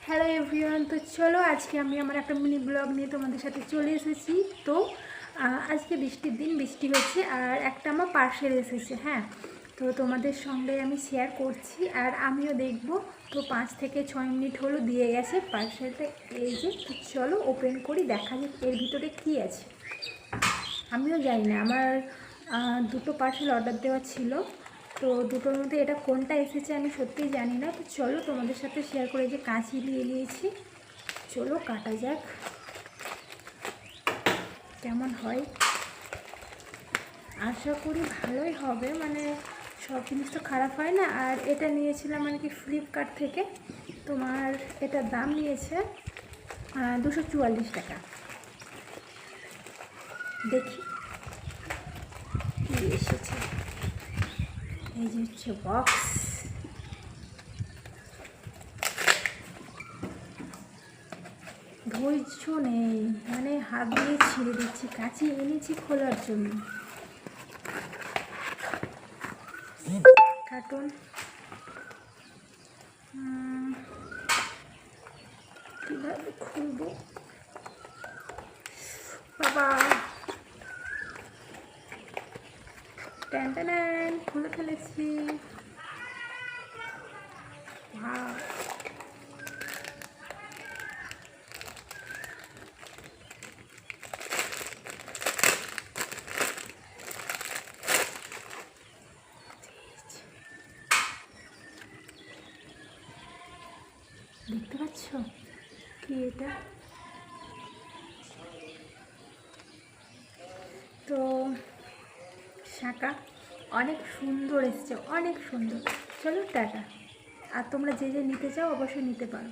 Hello everyone, তো চলো আজকে আমি আমার একটা মিনি ব্লগ নিয়ে তোমাদের সাথে চলে এসেছি। তো আজকে বৃষ্টির দিন, বৃষ্টি হচ্ছে আর একটা আমার পার্সেল এসেছে। হ্যাঁ, তো তোমাদের সঙ্গে আমি শেয়ার করছি আর আমিও দেখব। তো 5 থেকে 6 মিনিট হলো দিয়ে গেছে পার্সেলটা। এই যে, তো চলো ওপেন করি, দেখা যাক এর ভিতরে কী আছে। আমিও জানি না, আমার দুটো পার্সেল অর্ডার দেওয়া ছিল, তো দুটোর মধ্যে এটা কোনটা এসেছে আমি সত্যিই জানি না। তো চলো তোমাদের সাথে শেয়ার করে, যে কাঁচি নিয়ে নিয়েছি, চলো কাটা যাক কেমন হয়। আশা করি ভালোই হবে, মানে সব জিনিস তো খারাপ হয় না। আর এটা নিয়েছিলাম মানে কি ফ্লিপকার্ট থেকে, তোমার এটার দাম নিয়েছে 244 টাকা। দেখি কী এসেছে। এই যে হচ্ছে বক্স। ধৈর্য নেই, মানে হাত দিয়ে ছিঁড়ে দিচ্ছি, কাঁচি এনেছি খোলার জন্য। কার্টুন কীভাবে খুলবো বাবা। ট্যান খুলে ফেলেছি। ভাব দেখতে পাচ্ছ কি এটা? তো শাঁকা অনেক সুন্দর এসছে, অনেক সুন্দর। চলো টাটা। আর তোমরা যে যে নিতে চাও অবশ্যই নিতে পারো।